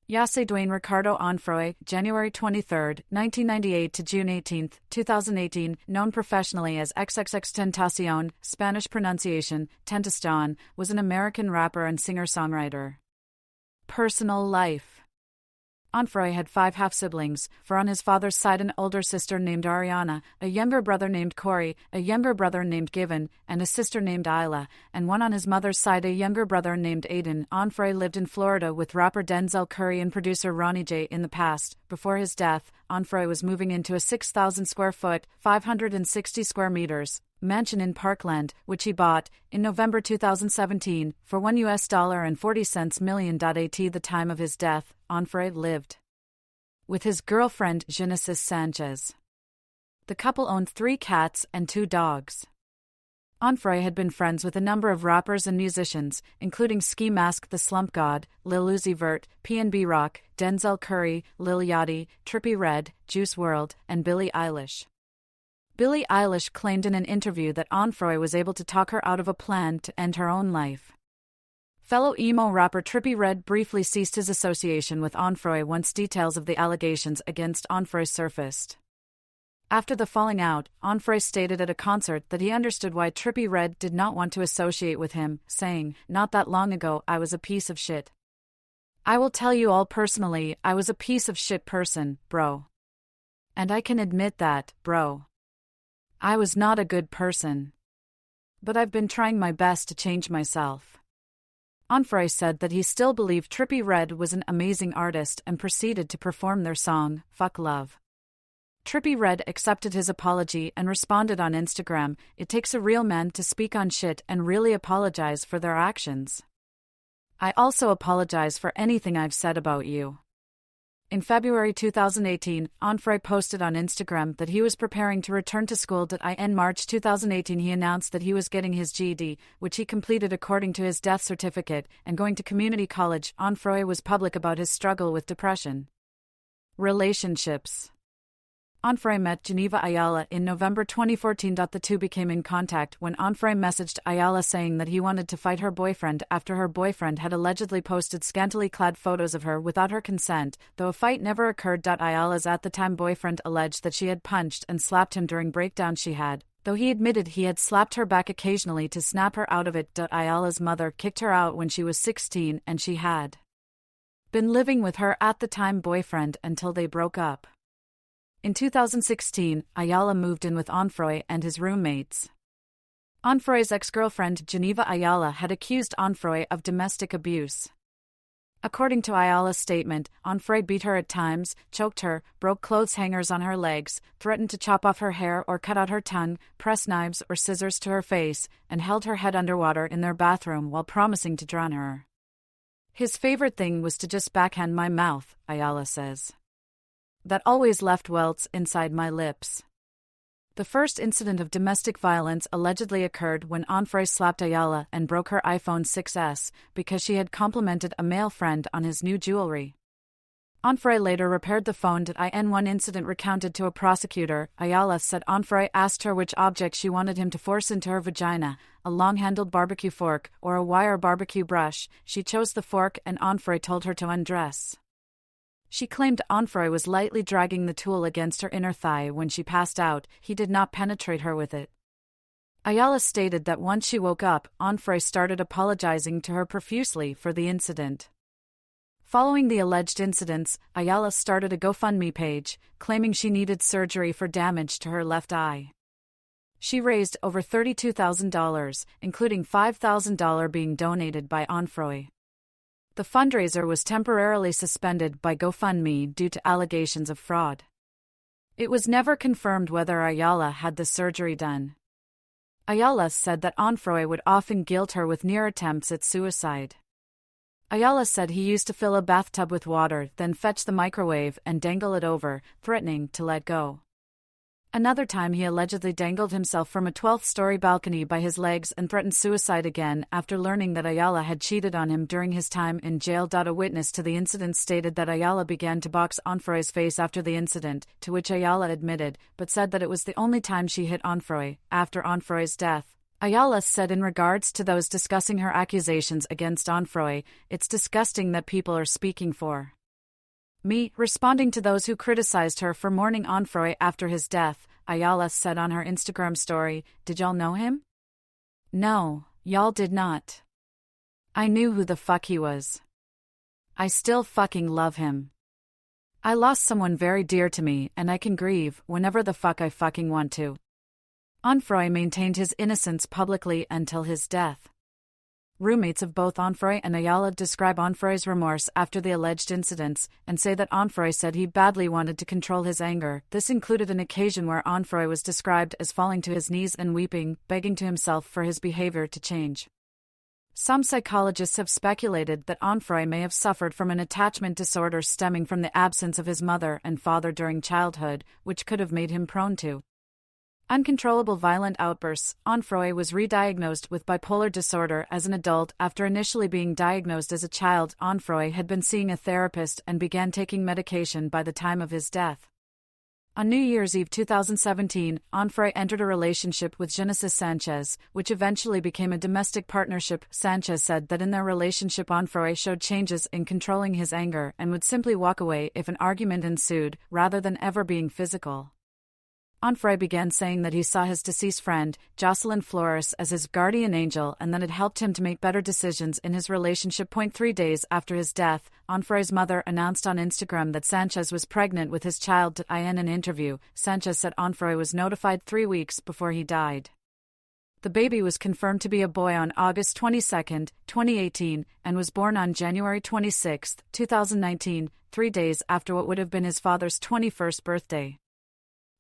Jahseh Dwayne Ricardo Onfroy, January 23, 1998 to June 18, 2018, known professionally as XXXTentacion, Spanish pronunciation, Tentacion, was an American rapper and singer-songwriter. Personal life. Onfroy had 5 half-siblings, for on his father's side an older sister named Ariana, a younger brother named Corey, a younger brother named Given, and a sister named Isla, and one on his mother's side a younger brother named Aiden. Onfroy lived in Florida with rapper Denzel Curry and producer Ronnie J. In the past. Before his death, Onfroy was moving into a 6,000 square foot, 560 square meters, mansion in Parkland, which he bought, in November 2017, for $1.40 million. At the time of his death, Onfroy lived with his girlfriend Jahseh Sanchez. The couple owned 3 cats and 2 dogs. Onfroy had been friends with a number of rappers and musicians, including Ski Mask the Slump God, Lil Uzi Vert, PNB Rock, Denzel Curry, Lil Yachty, Trippie Redd, Juice WRLD, and Billie Eilish. Billie Eilish claimed in an interview that Onfroy was able to talk her out of a plan to end her own life. Fellow emo rapper Trippie Redd briefly ceased his association with Onfroy once details of the allegations against Onfroy surfaced. After the falling out, Onfroy stated at a concert that he understood why Trippie Redd did not want to associate with him, saying, "Not that long ago I was a piece of shit. I will tell you all personally, I was a piece of shit person, bro. And I can admit that, bro. I was not a good person. But I've been trying my best to change myself." Onfroy said that he still believed Trippie Redd was an amazing artist and proceeded to perform their song, Fuck Love. Trippie Redd accepted his apology and responded on Instagram, "It takes a real man to speak on shit and really apologize for their actions. I also apologize for anything I've said about you." In February 2018, Onfroy posted on Instagram that he was preparing to return to school. In March 2018 he announced that he was getting his GED, which he completed according to his death certificate, and going to community college. Onfroy was public about his struggle with depression. Relationships. Onfroy met Geneva Ayala in November 2014. The two became in contact when Onfroy messaged Ayala saying that he wanted to fight her boyfriend after her boyfriend had allegedly posted scantily clad photos of her without her consent, though a fight never occurred. Ayala's at the time boyfriend alleged that she had punched and slapped him during breakdowns she had, though he admitted he had slapped her back occasionally to snap her out of it. Ayala's mother kicked her out when she was 16 and she had been living with her at the time boyfriend until they broke up. In 2016, Ayala moved in with Onfroy and his roommates. Onfroy's ex-girlfriend Geneva Ayala had accused Onfroy of domestic abuse. According to Ayala's statement, Onfroy beat her at times, choked her, broke clothes hangers on her legs, threatened to chop off her hair or cut out her tongue, press knives or scissors to her face, and held her head underwater in their bathroom while promising to drown her. "His favorite thing was to just backhand my mouth," Ayala says. "That always left welts inside my lips." The first incident of domestic violence allegedly occurred when Onfroy slapped Ayala and broke her iPhone 6s because she had complimented a male friend on his new jewelry. Onfroy later repaired the phone. In one incident recounted to a prosecutor, Ayala said Onfroy asked her which object she wanted him to force into her vagina, a long-handled barbecue fork or a wire barbecue brush. She chose the fork and Onfroy told her to undress. She claimed Onfroy was lightly dragging the tool against her inner thigh when she passed out. He did not penetrate her with it. Ayala stated that once she woke up, Onfroy started apologizing to her profusely for the incident. Following the alleged incidents, Ayala started a GoFundMe page, claiming she needed surgery for damage to her left eye. She raised over $32,000, including $5,000 being donated by Onfroy. The fundraiser was temporarily suspended by GoFundMe due to allegations of fraud. It was never confirmed whether Ayala had the surgery done. Ayala said that Onfroy would often guilt her with near attempts at suicide. Ayala said he used to fill a bathtub with water, then fetch the microwave and dangle it over, threatening to let go. Another time he allegedly dangled himself from a 12th-story balcony by his legs and threatened suicide again after learning that Ayala had cheated on him during his time in jail. A witness to the incident stated that Ayala began to box Onfroy's face after the incident, to which Ayala admitted, but said that it was the only time she hit Onfroy. After Onfroy's death, Ayala said in regards to those discussing her accusations against Onfroy, "It's disgusting that people are speaking for Me, responding to those who criticized her for mourning Onfroy after his death, Ayala said on her Instagram story, "Did y'all know him?" No, y'all did not. I knew who the fuck he was. I still fucking love him. I lost someone very dear to me and I can grieve whenever the fuck I fucking want to. Onfroy maintained his innocence publicly until his death. Roommates of both Onfroy and Ayala describe Onfroy's remorse after the alleged incidents and say that Onfroy said he badly wanted to control his anger. This included an occasion where Onfroy was described as falling to his knees and weeping, begging to himself for his behavior to change. Some psychologists have speculated that Onfroy may have suffered from an attachment disorder stemming from the absence of his mother and father during childhood, which could have made him prone to uncontrollable violent outbursts. Onfroy was re-diagnosed with bipolar disorder as an adult after initially being diagnosed as a child. Onfroy had been seeing a therapist and began taking medication by the time of his death. On New Year's Eve 2017, Onfroy entered a relationship with Jahseh Sanchez, which eventually became a domestic partnership. Sanchez said that in their relationship Onfroy showed changes in controlling his anger and would simply walk away if an argument ensued, rather than ever being physical. Onfroy began saying that he saw his deceased friend, Jocelyn Flores, as his guardian angel and that it helped him to make better decisions in his relationship. 3 days after his death, Onfroy's mother announced on Instagram that Sanchez was pregnant with his child. In an interview, Sanchez said Onfroy was notified 3 weeks before he died. The baby was confirmed to be a boy on August 22, 2018, and was born on January 26, 2019, 3 days after what would have been his father's 21st birthday.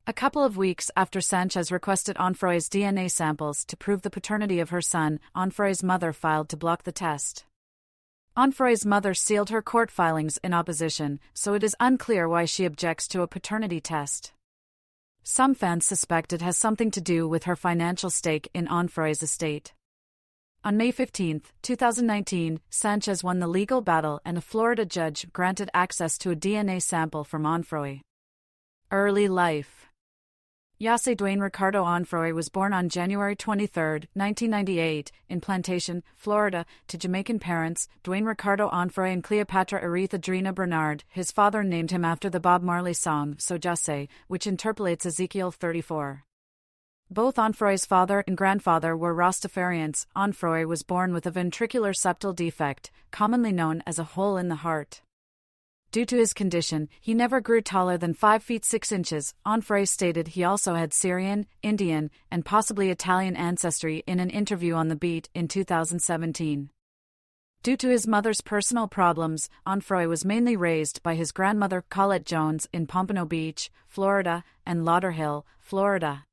A couple of weeks after Sanchez requested Onfroy's DNA samples to prove the paternity of her son, Onfroy's mother filed to block the test. Onfroy's mother sealed her court filings in opposition, so it is unclear why she objects to a paternity test. Some fans suspect it has something to do with her financial stake in Onfroy's estate. On May 15, 2019, Sanchez won the legal battle and a Florida judge granted access to a DNA sample from Onfroy. Early life. Jahseh Dwayne Ricardo Onfroy was born on January 23, 1998, in Plantation, Florida, to Jamaican parents, Dwayne Ricardo Onfroy and Cleopatra Aretha Drina Bernard. His father named him after the Bob Marley song So Jahseh, which interpolates Ezekiel 34. Both Onfroy's father and grandfather were Rastafarians. Onfroy was born with a ventricular septal defect, commonly known as a hole in the heart. Due to his condition, he never grew taller than 5 feet 6 inches. Onfroy stated he also had Syrian, Indian, and possibly Italian ancestry in an interview on The Beat in 2017. Due to his mother's personal problems, Onfroy was mainly raised by his grandmother Colette Jones in Pompano Beach, Florida, and Lauderhill, Florida.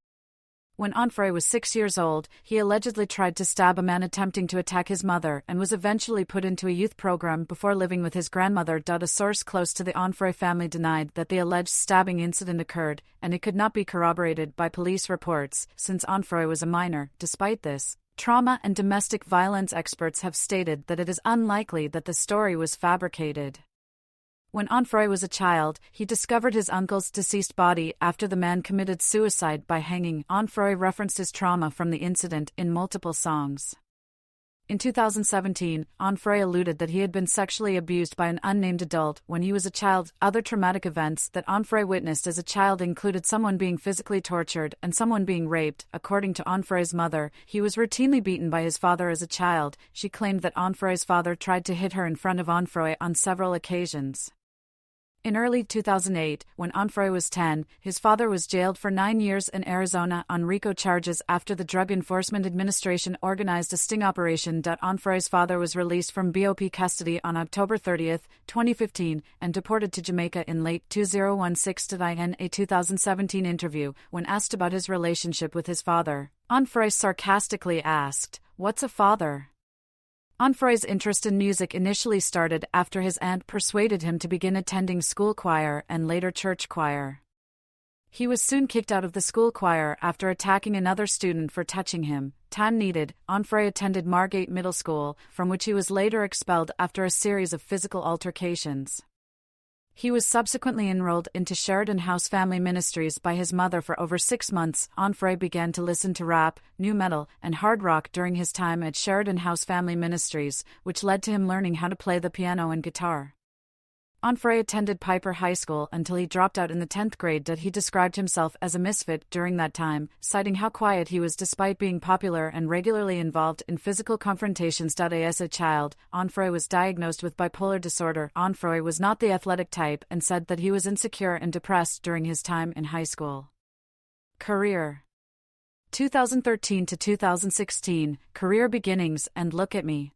When Onfroy was 6 years old, he allegedly tried to stab a man attempting to attack his mother and was eventually put into a youth program before living with his grandmother. A source close to the Onfroy family denied that the alleged stabbing incident occurred, and it could not be corroborated by police reports, since Onfroy was a minor. Despite this, trauma and domestic violence experts have stated that it is unlikely that the story was fabricated. When Onfroy was a child, he discovered his uncle's deceased body after the man committed suicide by hanging. Onfroy referenced his trauma from the incident in multiple songs. In 2017, Onfroy alluded that he had been sexually abused by an unnamed adult when he was a child. Other traumatic events that Onfroy witnessed as a child included someone being physically tortured and someone being raped. According to Onfroy's mother, he was routinely beaten by his father as a child. She claimed that Onfroy's father tried to hit her in front of Onfroy on several occasions. In early 2008, when Onfroy was 10, his father was jailed for 9 years in Arizona on RICO charges after the Drug Enforcement Administration organized a sting operation. Onfroy's father was released from BOP custody on October 30, 2015, and deported to Jamaica in late 2016. In a 2017 interview, when asked about his relationship with his father, Onfroy sarcastically asked, "What's a father?" Onfroy's interest in music initially started after his aunt persuaded him to begin attending school choir and later church choir. He was soon kicked out of the school choir after attacking another student for touching him. Time needed, Onfroy attended Margate Middle School, from which he was later expelled after a series of physical altercations. He was subsequently enrolled into Sheridan House Family Ministries by his mother for over 6 months. Onfroy began to listen to rap, nu metal, and hard rock during his time at Sheridan House Family Ministries, which led to him learning how to play the piano and guitar. Onfroy attended Piper High School until he dropped out in the 10th grade. He described himself as a misfit during that time, citing how quiet he was despite being popular and regularly involved in physical confrontations. As a child, Onfroy was diagnosed with bipolar disorder. Onfroy was not the athletic type and said that he was insecure and depressed during his time in high school. Career 2013 to 2016, career beginnings and Look at Me.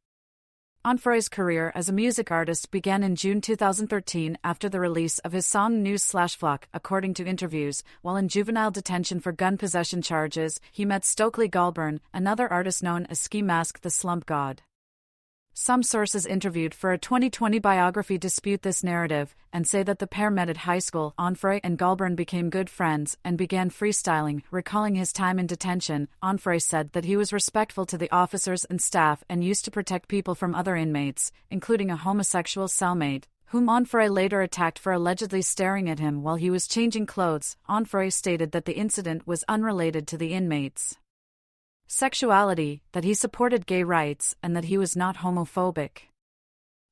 Onfroy's career as a music artist began in June 2013 after the release of his song News/Flock. According to interviews, while in juvenile detention for gun possession charges, he met Stokely Goulburn, another artist known as Ski Mask the Slump God. Some sources interviewed for a 2020 biography dispute this narrative and say that the pair met at high school. Onfroy and Goulburn became good friends and began freestyling. Recalling his time in detention, Onfroy said that he was respectful to the officers and staff and used to protect people from other inmates, including a homosexual cellmate, whom Onfroy later attacked for allegedly staring at him while he was changing clothes. Onfroy stated that the incident was unrelated to the inmates' sexuality, that he supported gay rights, and that he was not homophobic.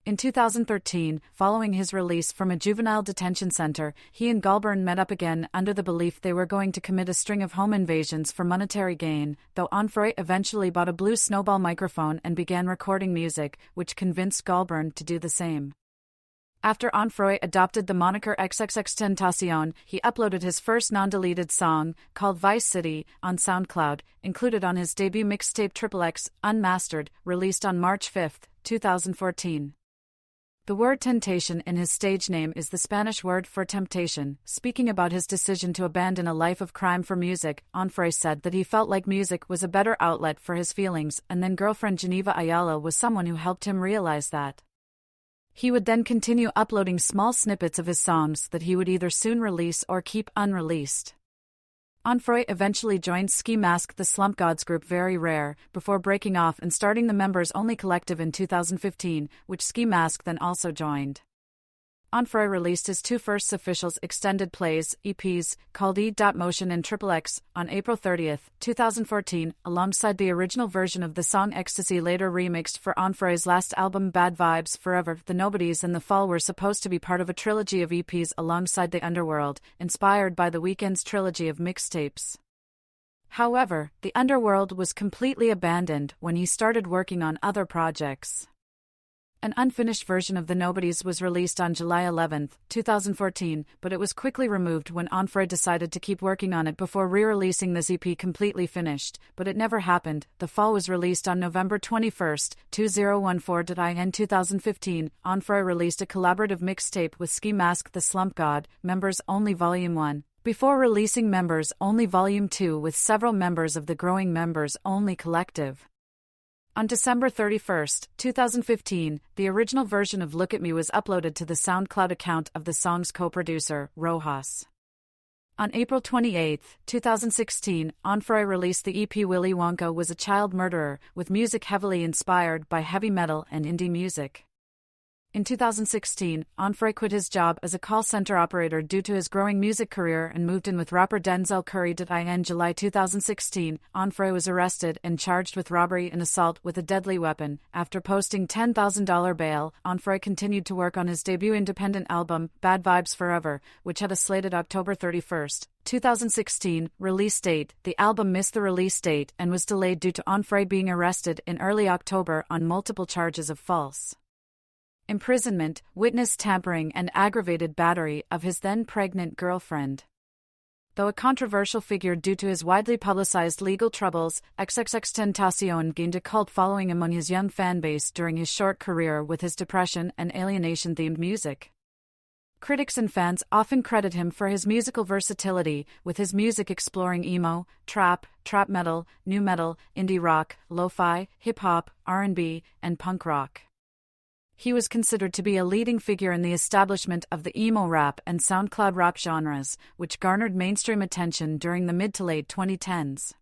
In 2013, following his release from a juvenile detention center, he and Goulburn met up again under the belief they were going to commit a string of home invasions for monetary gain, though Onfroy eventually bought a blue Snowball microphone and began recording music, which convinced Goulburn to do the same. After Onfroy adopted the moniker XXXTentacion, he uploaded his first non-deleted song, called Vice City, on SoundCloud, included on his debut mixtape XXX, Unmastered, released on March 5, 2014. The word Tentacion in his stage name is the Spanish word for temptation. Speaking about his decision to abandon a life of crime for music, Onfroy said that he felt like music was a better outlet for his feelings, and then girlfriend Geneva Ayala was someone who helped him realize that. He would then continue uploading small snippets of his songs that he would either soon release or keep unreleased. Onfroy eventually joined Ski Mask the Slump Gods group Very Rare, before breaking off and starting the members-only collective in 2015, which Ski Mask then also joined. Onfroy released his two first official extended plays, EPs, called E.Motion and XXX, on April 30, 2014, alongside the original version of the song Ecstasy, later remixed for Onfroy's last album Bad Vibes Forever. The Nobodies and The Fall were supposed to be part of a trilogy of EPs alongside The Underworld, inspired by The Weeknd's trilogy of mixtapes. However, The Underworld was completely abandoned when he started working on other projects. An unfinished version of The Nobodies was released on July 11, 2014, but it was quickly removed when Onfroy decided to keep working on it before re-releasing this EP completely finished, but it never happened. The Fall was released on November 21, 2014. In 2015, Onfroy released a collaborative mixtape with Ski Mask the Slump God, Members Only Volume 1, before releasing Members Only Volume 2 with several members of the growing Members Only collective. On December 31, 2015, the original version of Look at Me was uploaded to the SoundCloud account of the song's co-producer, Rojas. On April 28, 2016, Onfroy released the EP Willy Wonka Was a Child Murderer, with music heavily inspired by heavy metal and indie music. In 2016, Onfroy quit his job as a call center operator due to his growing music career and moved in with rapper Denzel Curry. In July 2016, Onfroy was arrested and charged with robbery and assault with a deadly weapon. After posting $10,000 bail, Onfroy continued to work on his debut independent album, Bad Vibes Forever, which had a slated October 31, 2016, release date. The album missed the release date and was delayed due to Onfroy being arrested in early October on multiple charges of false imprisonment, witness tampering and aggravated battery of his then-pregnant girlfriend. Though a controversial figure due to his widely publicized legal troubles, XXXTentacion gained a cult following among his young fanbase during his short career with his depression and alienation-themed music. Critics and fans often credit him for his musical versatility, with his music exploring emo, trap metal, nu metal, indie rock, lo-fi, hip-hop, R&B, and punk rock. He was considered to be a leading figure in the establishment of the emo rap and SoundCloud rap genres, which garnered mainstream attention during the mid to late 2010s.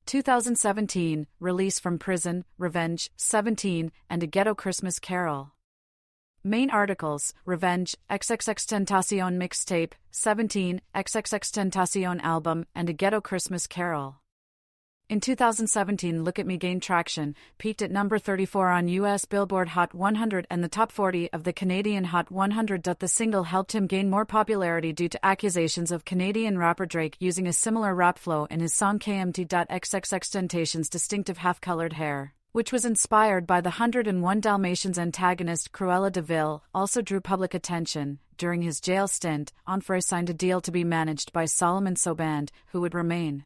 2017, release from Prison, Revenge, 17, and A Ghetto Christmas Carol. Main articles: Revenge, XXXTentacion mixtape, 17, XXXTentacion album, and A Ghetto Christmas Carol. In 2017, Look at Me gained traction, peaked at number 34 on US Billboard Hot 100 and the top 40 of the Canadian Hot 100. The single helped him gain more popularity due to accusations of Canadian rapper Drake using a similar rap flow in his song KMT. XXXTentacion's distinctive half-colored hair, which was inspired by the 101 Dalmatians antagonist Cruella de Vil, also drew public attention. During his jail stint, Onfroy signed a deal to be managed by Solomon Soband, who would remain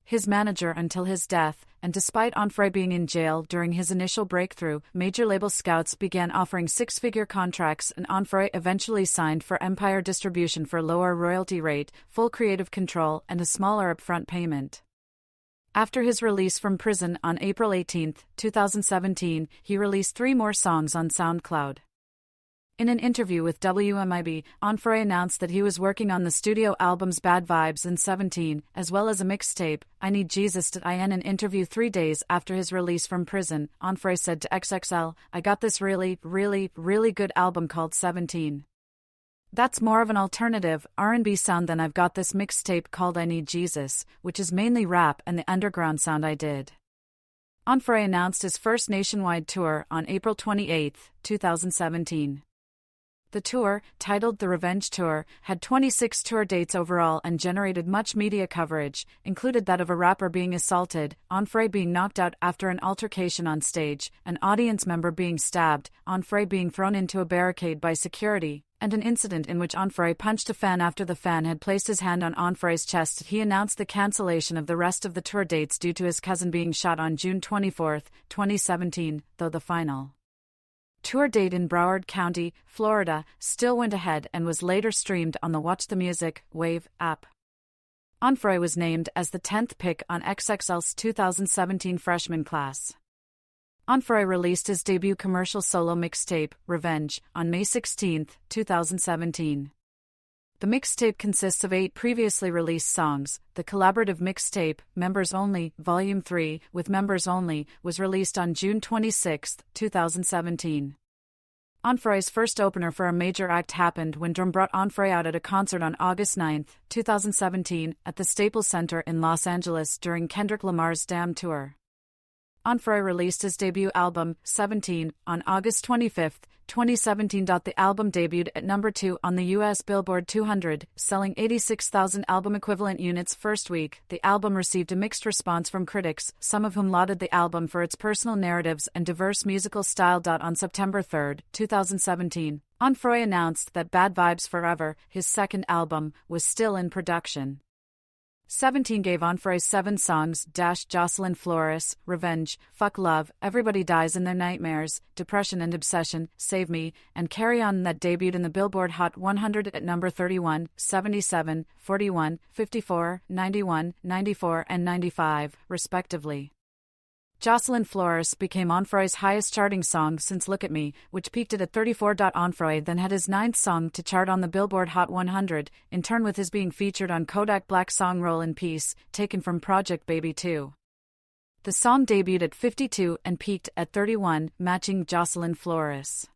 his manager until his death, and despite Onfroy being in jail during his initial breakthrough, major label scouts began offering six-figure contracts and Onfroy eventually signed for Empire Distribution for lower royalty rate, full creative control, and a smaller upfront payment. After his release from prison on April 18, 2017, he released 3 more songs on SoundCloud. In an interview with WMIB, Onfroy announced that he was working on the studio albums Bad Vibes and 17, as well as a mixtape, I Need Jesus. In an interview 3 days after his release from prison, Onfroy said to XXL, "I got this really, really, really good album called 17. That's more of an alternative R&B sound than I've got this mixtape called I Need Jesus, which is mainly rap and the underground sound I did." Onfroy announced his first nationwide tour on April 28, 2017. The tour, titled The Revenge Tour, had 26 tour dates overall and generated much media coverage, included that of a rapper being assaulted, Onfroy being knocked out after an altercation on stage, an audience member being stabbed, Onfroy being thrown into a barricade by security, and an incident in which Onfroy punched a fan after the fan had placed his hand on Onfroy's chest. He announced the cancellation of the rest of the tour dates due to his cousin being shot on June 24, 2017, though the final tour date in Broward County, Florida, still went ahead and was later streamed on the Watch the Music, Wave, app. Onfroy was named as the 10th pick on XXL's 2017 freshman class. Onfroy released his debut commercial solo mixtape, Revenge, on May 16, 2017. The mixtape consists of 8 previously released songs. The collaborative mixtape, Members Only, Volume 3, with Members Only, was released on June 26, 2017. Onfroy's first opener for a major act happened when Drum brought Onfroy out at a concert on August 9, 2017, at the Staples Center in Los Angeles during Kendrick Lamar's Damn Tour. Onfroy released his debut album, 17, on August 25, 2017. The album debuted at number 2 on the US Billboard 200, selling 86,000 album equivalent units first week. The album received a mixed response from critics, some of whom lauded the album for its personal narratives and diverse musical style. On September 3, 2017, Onfroy announced that Bad Vibes Forever, his second album, was still in production. 17 gave Onfroy 7 songs: Jocelyn Flores, Revenge, Fuck Love, Everybody Dies in Their Nightmares, Depression and Obsession, Save Me, and Carry On, that debuted in the Billboard Hot 100 at number 31, 77, 41, 54, 91, 94, and 95, respectively. Jocelyn Flores became Onfroy's highest charting song since Look at Me, which peaked at 34. Onfroy then had his 9th song to chart on the Billboard Hot 100, in turn with his being featured on Kodak Black's song Roll in Peace, taken from Project Baby 2. The song debuted at 52 and peaked at 31, matching Jocelyn Flores.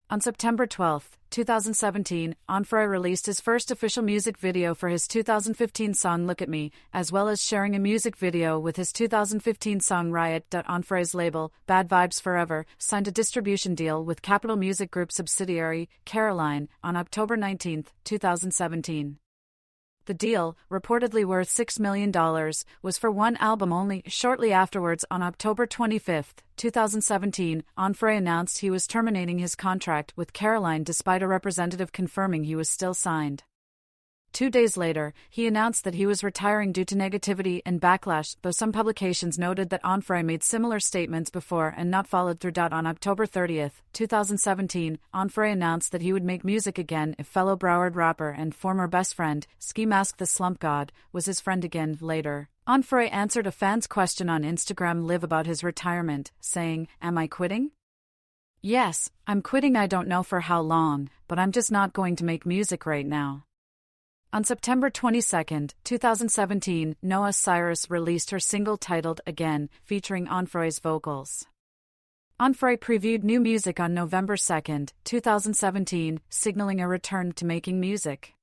On September 12, 2017, Onfroy released his first official music video for his 2015 song Look at Me, as well as sharing a music video with his 2015 song Riot. Onfroy's label, Bad Vibes Forever, signed a distribution deal with Capitol Music Group subsidiary, Caroline, on October 19, 2017. The deal, reportedly worth $6 million, was for one album only. Shortly afterwards, on October 25, 2017, Onfroy announced he was terminating his contract with Caroline despite a representative confirming he was still signed. 2 days later, he announced that he was retiring due to negativity and backlash, though some publications noted that Onfroy made similar statements before and not followed through. On October 30, 2017, Onfroy announced that he would make music again if fellow Broward rapper and former best friend, Ski Mask the Slump God, was his friend again. Later, Onfroy answered a fan's question on Instagram Live about his retirement, saying, "Am I quitting? Yes, I'm quitting. I don't know for how long, but I'm just not going to make music right now." On September 22, 2017, Noah Cyrus released her single titled Again, featuring Onfroy's vocals. Onfroy previewed new music on November 2, 2017, signaling a return to making music.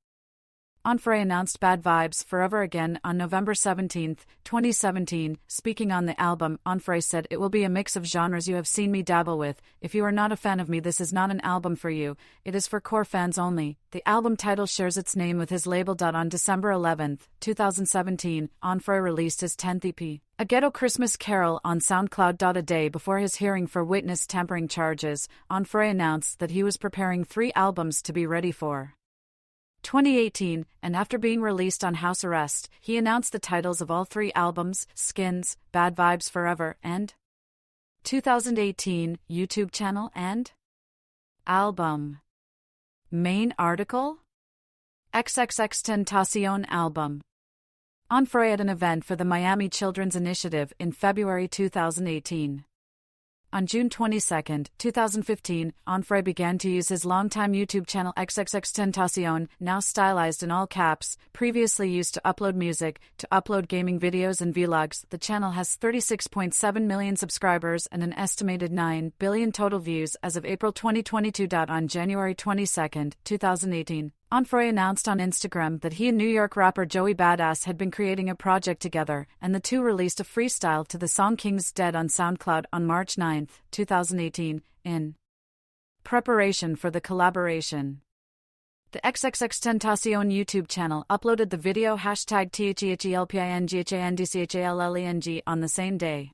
Onfroy announced Bad Vibes Forever again on November 17, 2017. Speaking on the album, Onfroy said, "It will be a mix of genres you have seen me dabble with. If you are not a fan of me, this is not an album for you. It is for core fans only." The album title shares its name with his label. On December 11, 2017, Onfroy released his 10th EP, A Ghetto Christmas Carol, on SoundCloud. A day before his hearing for witness tampering charges, Onfroy announced that he was preparing 3 albums to be ready for 2018, and after being released on house arrest, he announced the titles of all 3 albums: Skins, Bad Vibes Forever, and 2018 YouTube channel and album. Main article: XXXTentacion album. Onfroy at an event for the Miami Children's Initiative in February 2018. On June 22, 2015, Onfroy began to use his longtime YouTube channel XXXTentacion, now stylized in all caps, previously used to upload music, to upload gaming videos and vlogs. The channel has 36.7 million subscribers and an estimated 9 billion total views as of April 2022. On January 22, 2018, Onfroy announced on Instagram that he and New York rapper Joey Badass had been creating a project together, and the two released a freestyle to the song King's Dead on SoundCloud on March 9, 2018, in preparation for the collaboration. The XXXTentacion YouTube channel uploaded the video #THEHELPINGHANDCHALLENG on the same day.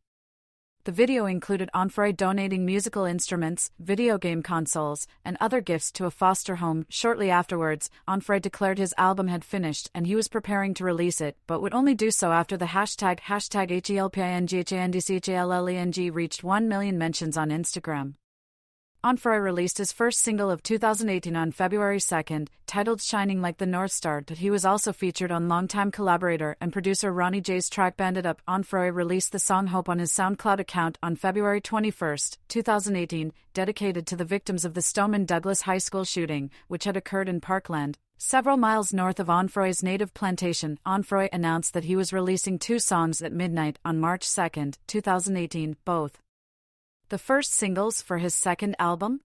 The video included Onfroy donating musical instruments, video game consoles, and other gifts to a foster home. Shortly afterwards, Onfroy declared his album had finished and he was preparing to release it, but would only do so after the #HELPINGHANDCHALLENG reached 1 million mentions on Instagram. Onfroy released his first single of 2018 on February 2, titled Shining Like the North Star. He was also featured on longtime collaborator and producer Ronnie J's track Banded Up. Onfroy released the song Hope on his SoundCloud account on February 21, 2018, dedicated to the victims of the Stoneman Douglas High School shooting, which had occurred in Parkland, several miles north of Onfroy's native plantation. Onfroy announced that he was releasing 2 songs at midnight on March 2, 2018, both the first singles for his second album.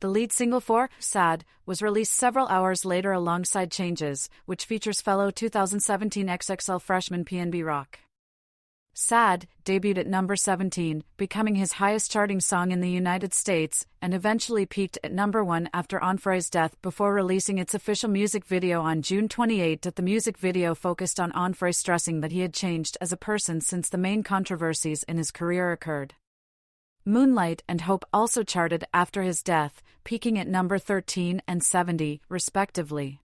The lead single for Sad was released several hours later alongside Changes, which features fellow 2017 XXL freshman PNB Rock. Sad debuted at number 17, becoming his highest charting song in the United States, and eventually peaked at number 1 after Onfroy's death before releasing its official music video on June 28. The music video focused on Onfroy stressing that he had changed as a person since the main controversies in his career occurred. Moonlight and Hope also charted after his death, peaking at number 13 and 70, respectively.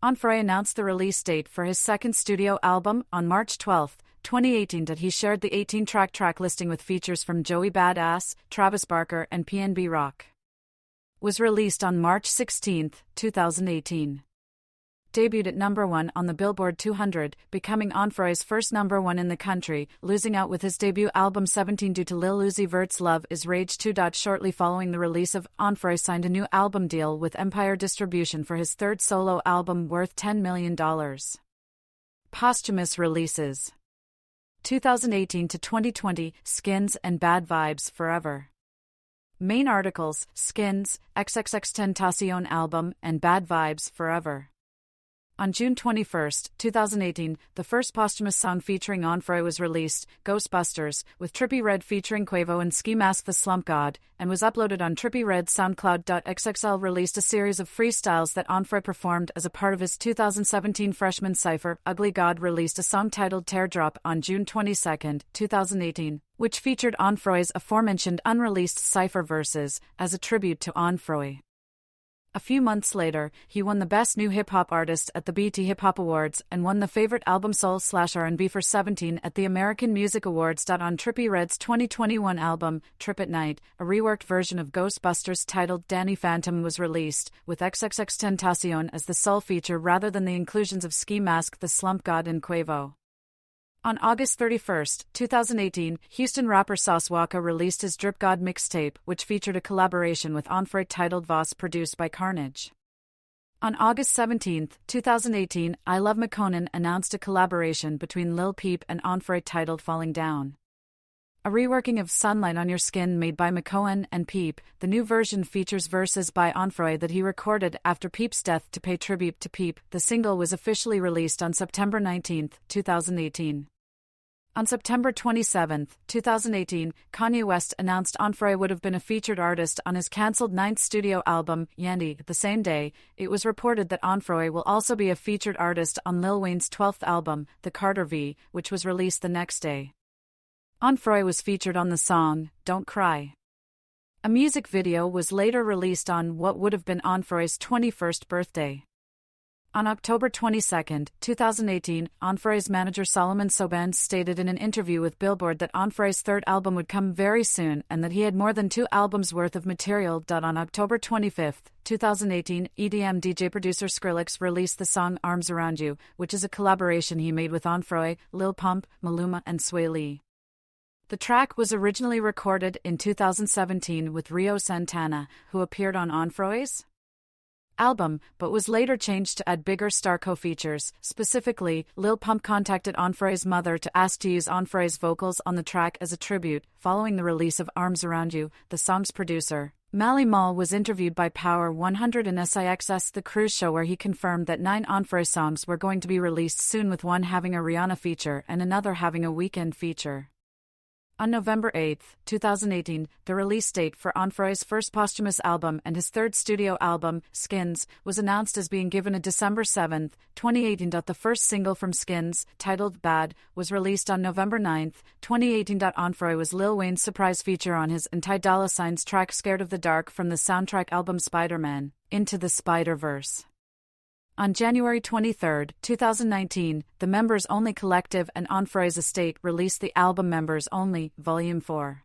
Onfroy announced the release date for his second studio album on March 12, 2018. He shared the 18-track listing with features from Joey Badass, Travis Barker, and PNB Rock. Was released on March 16, 2018. Debuted at number 1 on the Billboard 200, becoming Onfroy's first number 1 in the country, losing out with his debut album 17 due to Lil Uzi Vert's Love Is Rage 2. Shortly following the release of Onfroy signed a new album deal with Empire Distribution for his third solo album worth $10 million. Posthumous releases: 2018 to 2020, Skins and Bad Vibes Forever. Main articles: Skins, XXXTentacion album, and Bad Vibes Forever. On June 21, 2018, the first posthumous song featuring Onfroy was released, Ghostbusters, with Trippie Redd featuring Quavo and Ski Mask the Slump God, and was uploaded on Trippie Redd's SoundCloud. XXL released a series of freestyles that Onfroy performed as a part of his 2017 freshman cypher. Ugly God released a song titled Teardrop on June 22, 2018, which featured Onfroy's aforementioned unreleased cypher verses, as a tribute to Onfroy. A few months later, he won the Best New Hip Hop Artist at the BET Hip Hop Awards and won the Favorite Album Soul/R&B for 17 at the American Music Awards. On Trippie Redd's 2021 album, Trip at Night, a reworked version of Ghostbusters titled Danny Phantom was released, with XXXTentacion as the sole feature rather than the inclusions of Ski Mask the Slump God and Quavo. On August 31, 2018, Houston rapper Sauce Walka released his Drip God mixtape, which featured a collaboration with Onfroy titled Voss, produced by Carnage. On August 17, 2018, I Love McConan announced a collaboration between Lil Peep and Onfroy titled Falling Down. A reworking of Sunlight on Your Skin made by McCohen and Peep, the new version features verses by Onfroy that he recorded after Peep's death to pay tribute to Peep. The single was officially released on September 19, 2018. On September 27, 2018, Kanye West announced Onfroy would have been a featured artist on his cancelled 9th studio album, Yandy. The same day, it was reported that Onfroy will also be a featured artist on Lil Wayne's 12th album, The Carter V, which was released the next day. Onfroy was featured on the song, Don't Cry. A music video was later released on what would have been Onfroy's 21st birthday. On October 22, 2018, Onfroy's manager Solomon Soband stated in an interview with Billboard that Onfroy's third album would come very soon and that he had more than 2 albums worth of material. On October 25, 2018, EDM DJ producer Skrillex released the song Arms Around You, which is a collaboration he made with Onfroy, Lil Pump, Maluma and Sway Lee. The track was originally recorded in 2017 with Rio Santana, who appeared on Onfroy's album, but was later changed to add bigger star co-features. Specifically, Lil Pump contacted Onfroy's mother to ask to use Onfroy's vocals on the track as a tribute. Following the release of Arms Around You, the song's producer, Mally Mall, was interviewed by Power 100 and SIX's The Cruise Show, where he confirmed that 9 Onfroy songs were going to be released soon, with one having a Rihanna feature and another having a Weeknd feature. On November 8, 2018, the release date for Onfroy's first posthumous album and his third studio album, Skins, was announced as being given a December 7, 2018. The first single from Skins, titled Bad, was released on November 9, 2018. Onfroy was Lil Wayne's surprise feature on his and Ty Dolla $ign's track Scared of the Dark from the soundtrack album Spider-Man, Into the Spider-Verse. On January 23, 2019, the Members Only Collective and Onfroy's estate released the album Members Only, Volume 4.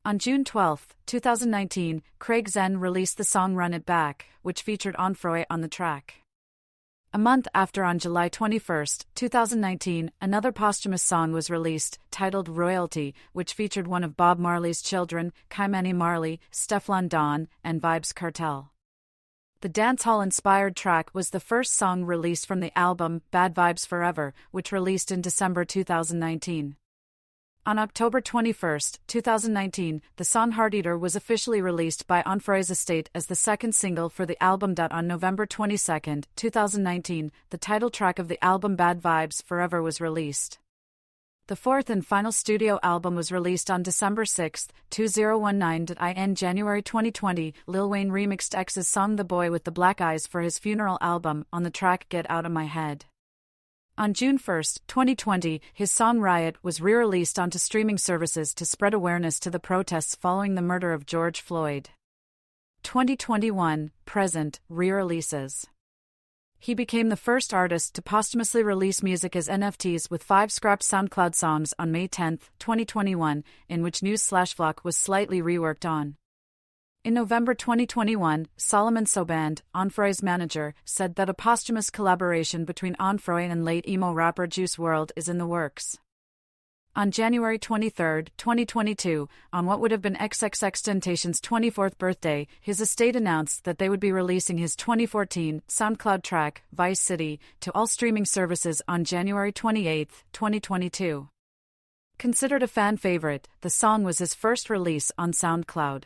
On June 12, 2019, Craig Zen released the song Run It Back, which featured Onfroy on the track. A month after, on July 21, 2019, another posthumous song was released, titled Royalty, which featured one of Bob Marley's children, Kymani Marley, Stefflon Don, and Vybz Kartel. The dancehall-inspired track was the first song released from the album Bad Vibes Forever, which released in December 2019. On October 21, 2019, the song Heart Eater was officially released by Onfroy's estate as the second single for the album. On November 22, 2019, the title track of the album Bad Vibes Forever was released. The fourth and final studio album was released on December 6, 2019. In January 2020, Lil Wayne remixed X's song The Boy with the Black Eyes for his funeral album on the track Get Out of My Head. On June 1, 2020, his song Riot was re-released onto streaming services to spread awareness to the protests following the murder of George Floyd. 2021, present, re-releases. He became the first artist to posthumously release music as NFTs with 5 scrapped SoundCloud songs on May 10, 2021, in which News/Vlog was slightly reworked on. In November 2021, Solomon Soband, Onfroy's manager, said that a posthumous collaboration between Onfroy and late emo rapper Juice WRLD is in the works. On January 23, 2022, on what would have been XXXTentacion's 24th birthday, his estate announced that they would be releasing his 2014 SoundCloud track, Vice City, to all streaming services on January 28, 2022. Considered a fan favorite, the song was his first release on SoundCloud.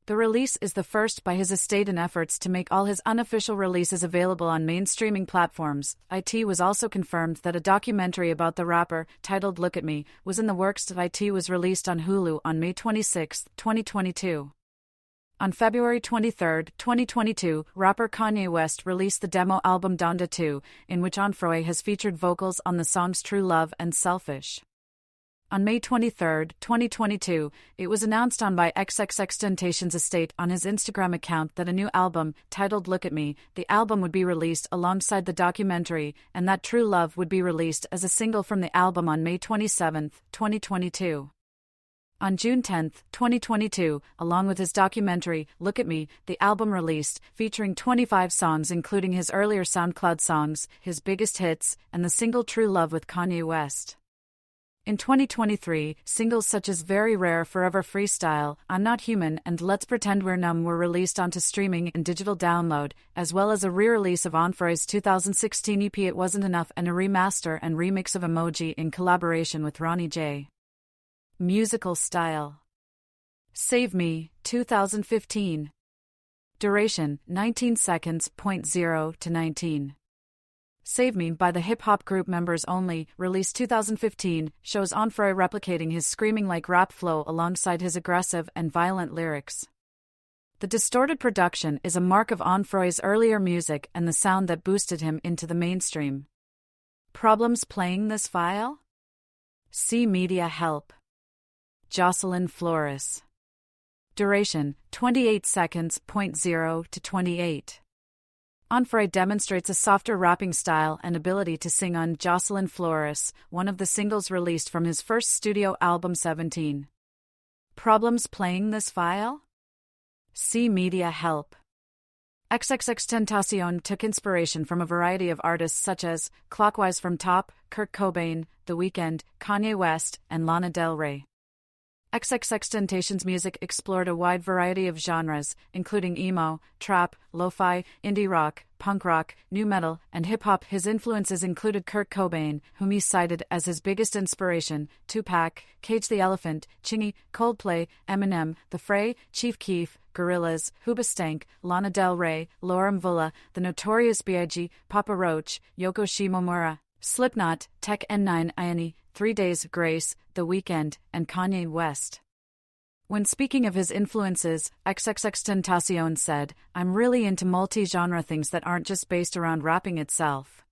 The release is the first by his estate in efforts to make all his unofficial releases available on main streaming platforms. It was also confirmed that a documentary about the rapper, titled Look at Me, was in the works. It was released on Hulu on May 26, 2022. On February 23, 2022, rapper Kanye West released the demo album Donda 2, in which Onfroy has featured vocals on the songs True Love and Selfish. On May 23, 2022, it was announced on by XXXTentacion's estate on his Instagram account that a new album, titled Look at Me, the album would be released alongside the documentary, and that True Love would be released as a single from the album on May 27, 2022. On June 10, 2022, along with his documentary, Look at Me, the album released, featuring 25 songs including his earlier SoundCloud songs, his biggest hits, and the single True Love with Kanye West. In 2023, singles such as Very Rare, Forever Freestyle, I'm Not Human, and Let's Pretend We're Numb were released onto streaming and digital download, as well as a re-release of Onfroy's 2016 EP It Wasn't Enough and a remaster and remix of Emoji in collaboration with Ronnie J. Musical style: Save Me, 2015. Duration: 19 seconds. 0 to 19. Save Me, by the hip-hop group Members Only, released 2015, shows Onfroy replicating his screaming-like rap flow alongside his aggressive and violent lyrics. The distorted production is a mark of Onfroy's earlier music and the sound that boosted him into the mainstream. Problems playing this file? See Media Help. Jocelyn Flores. Duration: 28 seconds. 0 to 28. Onfroy demonstrates a softer rapping style and ability to sing on Jocelyn Flores, one of the singles released from his first studio album 17. Problems playing this file? See Media Help. XXXTentacion took inspiration from a variety of artists such as Clockwise from Top, Kurt Cobain, The Weeknd, Kanye West, and Lana Del Rey. XXXTentacion's music explored a wide variety of genres, including emo, trap, lo-fi, indie rock, punk rock, nu metal, and hip-hop. His influences included Kurt Cobain, whom he cited as his biggest inspiration, Tupac, Cage the Elephant, Chingy, Coldplay, Eminem, The Fray, Chief Keef, Gorillaz, Hoobastank, Lana Del Rey, Laura Mvula, The Notorious B.I.G., Papa Roach, Yoko Shimomura, Slipknot, Tech N9 Ione, 3 Days Grace, The Weeknd, and Kanye West. When speaking of his influences, XXXTentacion said, "I'm really into multi-genre things that aren't just based around rapping itself.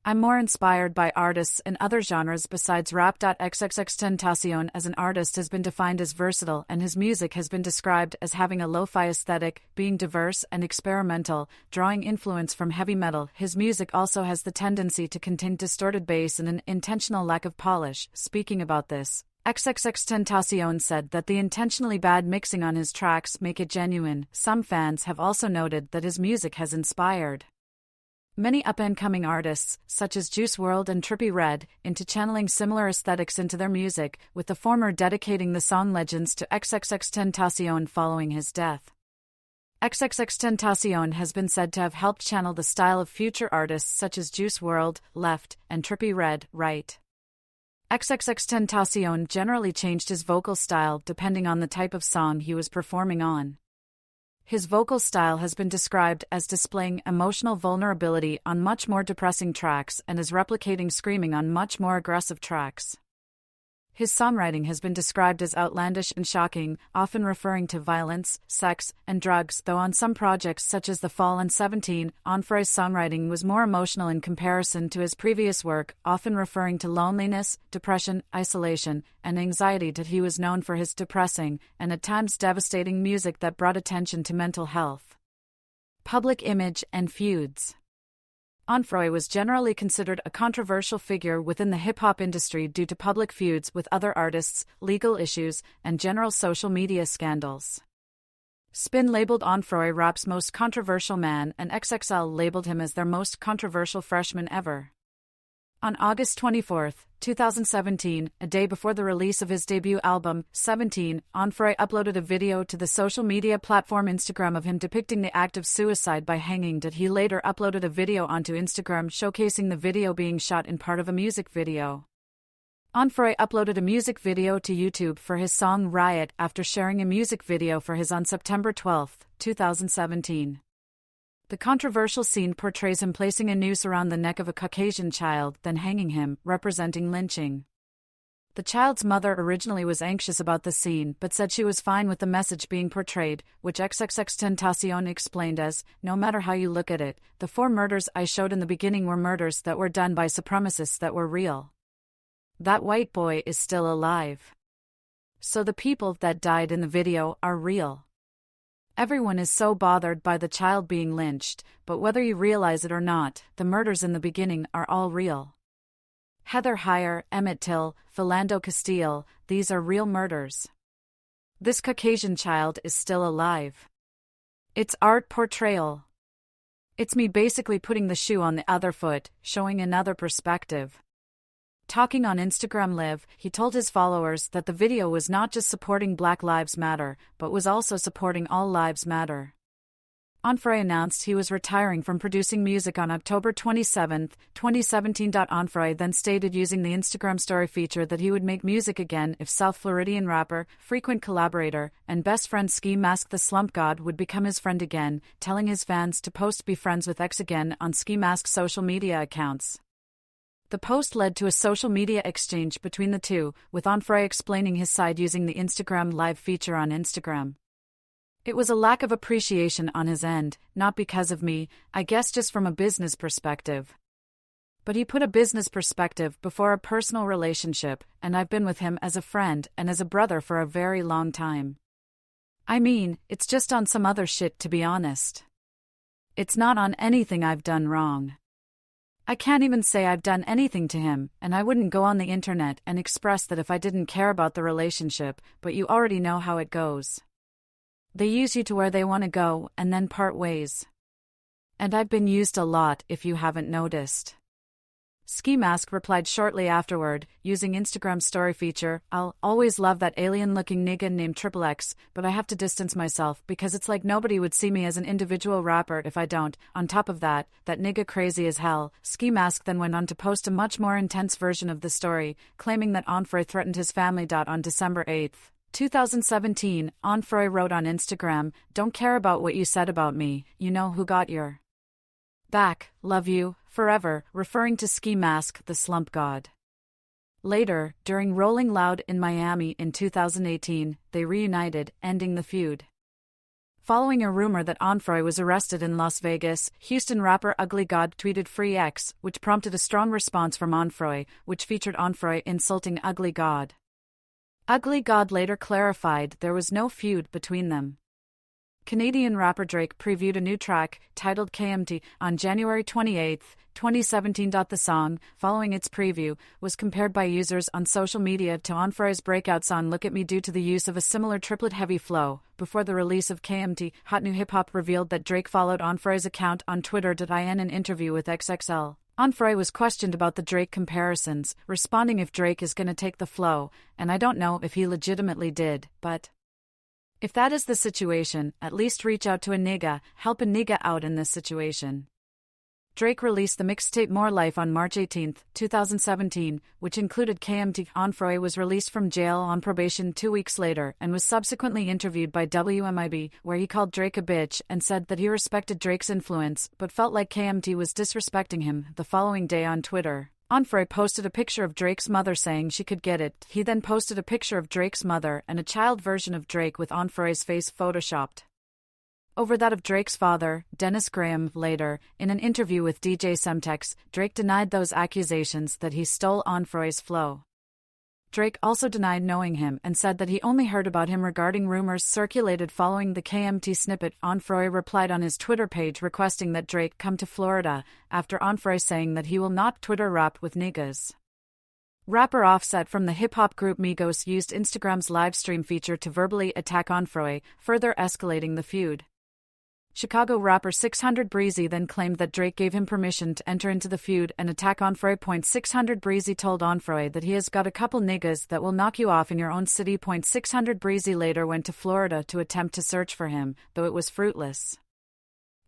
I'm more inspired by artists in other genres besides rap." XXXTentacion as an artist has been defined as versatile, and his music has been described as having a lo-fi aesthetic, being diverse and experimental, drawing influence from heavy metal. His music also has the tendency to contain distorted bass and an intentional lack of polish. Speaking about this, XXXTentacion said that the intentionally bad mixing on his tracks make it genuine. Some fans have also noted that his music has inspired many up-and-coming artists, such as Juice WRLD and Trippie Redd, into channeling similar aesthetics into their music, with the former dedicating the song Legends to XXXTentacion following his death. XXXTentacion has been said to have helped channel the style of future artists such as Juice WRLD, left, and Trippie Redd, right. XXXTentacion generally changed his vocal style depending on the type of song he was performing on. His vocal style has been described as displaying emotional vulnerability on much more depressing tracks and as replicating screaming on much more aggressive tracks. His songwriting has been described as outlandish and shocking, often referring to violence, sex, and drugs, though on some projects such as The Fall and 17, Onfroy's songwriting was more emotional in comparison to his previous work, often referring to loneliness, depression, isolation, and anxiety. That he was known for his depressing, and at times devastating music that brought attention to mental health, public image, and feuds. Onfroy was generally considered a controversial figure within the hip-hop industry due to public feuds with other artists, legal issues, and general social media scandals. Spin labeled Onfroy rap's most controversial man, and XXL labeled him as their most controversial freshman ever. On August 24, 2017, a day before the release of his debut album, 17, Onfroy uploaded a video to the social media platform Instagram of him depicting the act of suicide by hanging. He later uploaded a video onto Instagram showcasing the video being shot in part of a music video. Onfroy uploaded a music video to YouTube for his song Riot after sharing a music video for his on September 12, 2017. The controversial scene portrays him placing a noose around the neck of a Caucasian child, then hanging him, representing lynching. The child's mother originally was anxious about the scene but said she was fine with the message being portrayed, which XXXTentacion explained as, "No matter how you look at it, the 4 murders I showed in the beginning were murders that were done by supremacists that were real. That white boy is still alive. So the people that died in the video are real. Everyone is so bothered by the child being lynched, but whether you realize it or not, the murders in the beginning are all real. Heather Heyer, Emmett Till, Philando Castile, these are real murders. This Caucasian child is still alive. It's art portrayal. It's me basically putting the shoe on the other foot, showing another perspective." Talking on Instagram Live, he told his followers that the video was not just supporting Black Lives Matter, but was also supporting All Lives Matter. Onfroy announced he was retiring from producing music on October 27, 2017. Onfroy then stated using the Instagram story feature that he would make music again if South Floridian rapper, frequent collaborator, and best friend Ski Mask the Slump God would become his friend again, telling his fans to post "Be Friends with X Again" on Ski Mask's social media accounts. The post led to a social media exchange between the two, with Onfroy explaining his side using the Instagram Live feature on Instagram. "It was a lack of appreciation on his end, not because of me, I guess just from a business perspective. But he put a business perspective before a personal relationship, and I've been with him as a friend and as a brother for a very long time. I mean, it's just on some other shit, to be honest. It's not on anything I've done wrong. I can't even say I've done anything to him, and I wouldn't go on the internet and express that if I didn't care about the relationship, but you already know how it goes. They use you to where they want to go and then part ways. And I've been used a lot if you haven't noticed." Ski Mask replied shortly afterward, using Instagram's story feature, "I'll always love that alien-looking nigga named XXX, but I have to distance myself because it's like nobody would see me as an individual rapper if I don't. On top of that nigga crazy as hell." Ski Mask then went on to post a much more intense version of the story, claiming that Onfroy threatened his family. On December 8, 2017, Onfroy wrote on Instagram, "Don't care about what you said about me, you know who got your back, love you, forever," referring to Ski Mask the Slump God. Later, during Rolling Loud in Miami in 2018, they reunited, ending the feud. Following a rumor that Onfroy was arrested in Las Vegas, Houston rapper Ugly God tweeted "Free X," which prompted a strong response from Onfroy, which featured Onfroy insulting Ugly God. Ugly God later clarified there was no feud between them. Canadian rapper Drake previewed a new track, titled KMT, on January 28, 2017. The song, following its preview, was compared by users on social media to Onfroy's breakout song "Look at Me" due to the use of a similar triplet-heavy flow. Before the release of KMT, Hot New Hip Hop revealed that Drake followed Onfroy's account on Twitter. In an interview with XXL, Onfroy was questioned about the Drake comparisons, responding if Drake is gonna take the flow, and I don't know if he legitimately did, but if that is the situation, at least reach out to a nigga, help a nigga out in this situation. Drake released the mixtape More Life on March 18, 2017, which included KMT. Onfroy was released from jail on probation 2 weeks later and was subsequently interviewed by WMIB, where he called Drake a bitch and said that he respected Drake's influence but felt like KMT was disrespecting him. The following day on Twitter, Onfroy posted a picture of Drake's mother saying she could get it. He then posted a picture of Drake's mother and a child version of Drake with Onfroy's face photoshopped over that of Drake's father, Dennis Graham. Later, in an interview with DJ Semtex, Drake denied those accusations that he stole Onfroy's flow. Drake also denied knowing him and said that he only heard about him regarding rumors circulated following the KMT snippet. Onfroy replied on his Twitter page requesting that Drake come to Florida, after Onfroy saying that he will not Twitter rap with niggas. Rapper Offset from the hip-hop group Migos used Instagram's live stream feature to verbally attack Onfroy, further escalating the feud. Chicago rapper 600 Breezy then claimed that Drake gave him permission to enter into the feud and attack Onfroy. 600 Breezy told Onfroy that he has got a couple niggas that will knock you off in your own city. 600 Breezy later went to Florida to attempt to search for him, though it was fruitless.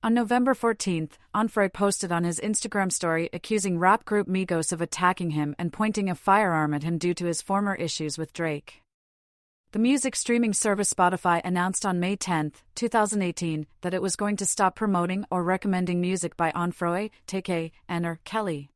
On November 14, Onfroy posted on his Instagram story accusing rap group Migos of attacking him and pointing a firearm at him due to his former issues with Drake. The music streaming service Spotify announced on May 10, 2018, that it was going to stop promoting or recommending music by Onfroy, TK, and R. Kelly.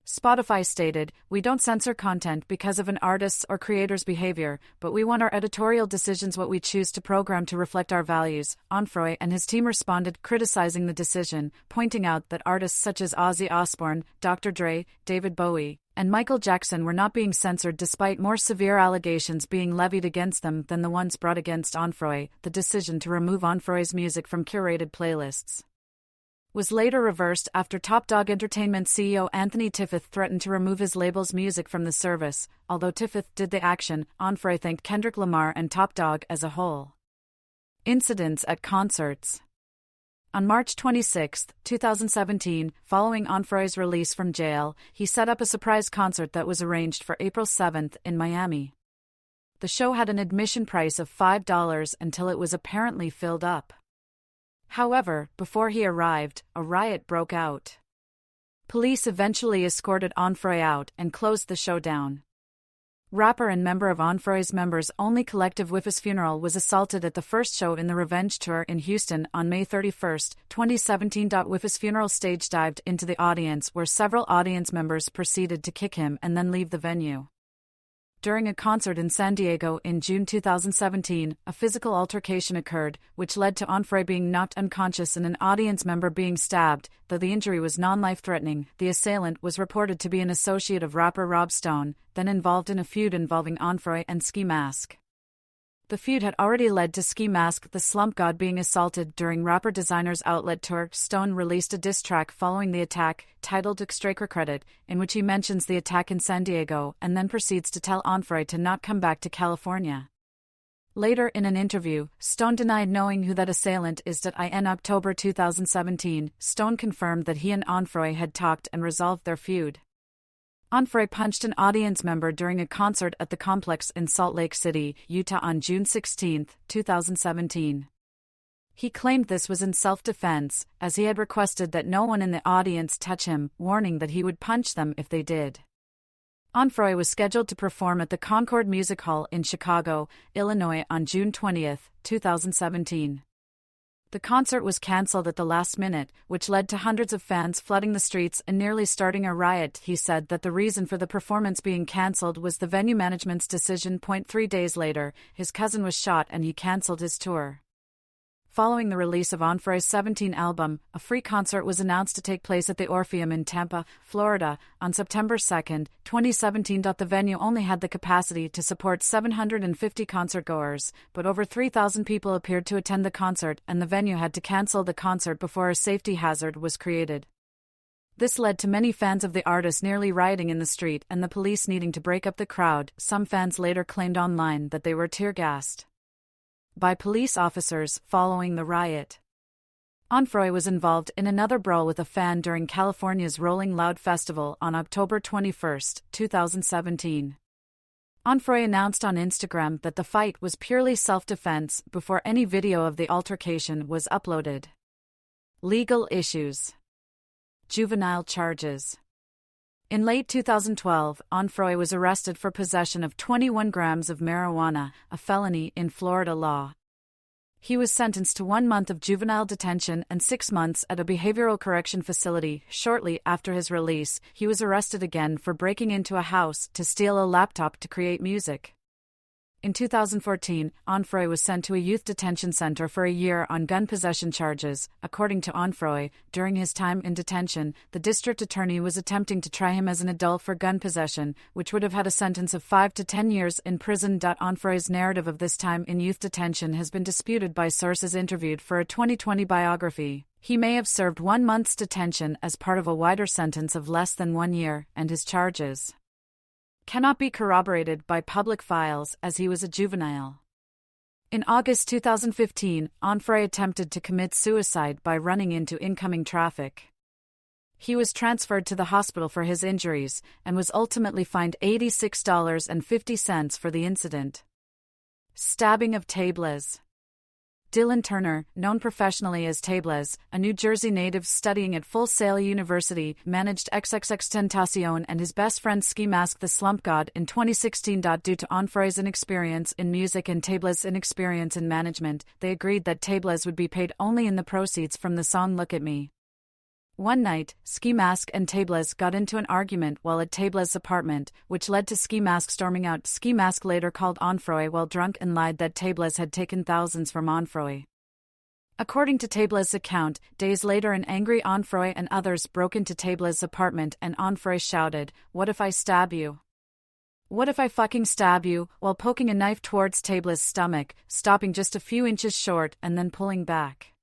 Spotify stated, "We don't censor content because of an artist's or creator's behavior, but we want our editorial decisions what we choose to program to reflect our values." Onfroy and his team responded, criticizing the decision, pointing out that artists such as Ozzy Osbourne, Dr. Dre, David Bowie, and Michael Jackson were not being censored despite more severe allegations being levied against them than the ones brought against Onfroy. The decision to remove Onfroy's music from curated playlists was later reversed after Top Dog Entertainment CEO Anthony Tiffith threatened to remove his label's music from the service. Although Tiffith did the action, Onfroy thanked Kendrick Lamar and Top Dog as a whole. Incidents at concerts. On March 26, 2017, following Onfroy's release from jail, he set up a surprise concert that was arranged for April 7 in Miami. The show had an admission price of $5 until it was apparently filled up. However, before he arrived, a riot broke out. Police eventually escorted Onfroy out and closed the show down. Rapper and member of Onfroy's members-only collective Wiff's funeral was assaulted at the first show in the Revenge Tour in Houston on May 31, 2017. Wiff's funeral stage dived into the audience where several audience members proceeded to kick him and then leave the venue. During a concert in San Diego in June 2017, a physical altercation occurred, which led to Onfroy being knocked unconscious and an audience member being stabbed. Though the injury was non-life-threatening, the assailant was reported to be an associate of rapper Rob Stone, then involved in a feud involving Onfroy and Ski Mask. The feud had already led to Ski Mask the Slump God being assaulted during rapper Designer's outlet tour. Stone released a diss track following the attack, titled XXXTentacion, in which he mentions the attack in San Diego and then proceeds to tell Onfroy to not come back to California. Later in an interview, Stone denied knowing who that assailant is. In October 2017, Stone confirmed that he and Onfroy had talked and resolved their feud. Onfroy punched an audience member during a concert at the Complex in Salt Lake City, Utah on June 16, 2017. He claimed this was in self-defense, as he had requested that no one in the audience touch him, warning that he would punch them if they did. Onfroy was scheduled to perform at the Concord Music Hall in Chicago, Illinois on June 20, 2017. The concert was cancelled at the last minute, which led to hundreds of fans flooding the streets and nearly starting a riot. He said that the reason for the performance being cancelled was the venue management's decision. 3 days later, his cousin was shot and he cancelled his tour. Following the release of Onfroy's 17th album, a free concert was announced to take place at the Orpheum in Tampa, Florida, on September 2, 2017. The venue only had the capacity to support 750 concertgoers, but over 3,000 people appeared to attend the concert, and the venue had to cancel the concert before a safety hazard was created. This led to many fans of the artist nearly rioting in the street and the police needing to break up the crowd. Some fans later claimed online that they were tear-gassed by police officers following the riot. Onfroy was involved in another brawl with a fan during California's Rolling Loud Festival on October 21, 2017. Onfroy announced on Instagram that the fight was purely self-defense before any video of the altercation was uploaded. Legal issues. Juvenile charges. In late 2012, Onfroy was arrested for possession of 21 grams of marijuana, a felony in Florida law. He was sentenced to 1 month of juvenile detention and 6 months at a behavioral correction facility. Shortly after his release, he was arrested again for breaking into a house to steal a laptop to create music. In 2014, Onfroy was sent to a youth detention center for a year on gun possession charges. According to Onfroy, during his time in detention, the district attorney was attempting to try him as an adult for gun possession, which would have had a sentence of 5 to 10 years in prison. Onfroy's narrative of this time in youth detention has been disputed by sources interviewed for a 2020 biography. He may have served 1 month's detention as part of a wider sentence of less than 1 year, and his charges cannot be corroborated by public files as he was a juvenile. In August 2015, Onfroy attempted to commit suicide by running into incoming traffic. He was transferred to the hospital for his injuries and was ultimately fined $86.50 for the incident. Stabbing of Tables. Dylan Turner, known professionally as Tables, a New Jersey native studying at Full Sail University, managed XXXTentacion and his best friend Ski Mask the Slump God in 2016. Due to Onfroy's inexperience in music and Tables' inexperience in management, they agreed that Tables would be paid only in the proceeds from the song Look at Me. One night, Ski Mask and Tables got into an argument while at Tables' apartment, which led to Ski Mask storming out. Ski Mask later called Onfroy while drunk and lied that Tables had taken thousands from Onfroy. According to Tables' account, days later an angry Onfroy and others broke into Tables' apartment and Onfroy shouted, "What if I stab you? What if I fucking stab you?" while poking a knife towards Tables' stomach, stopping just a few inches short and then pulling back.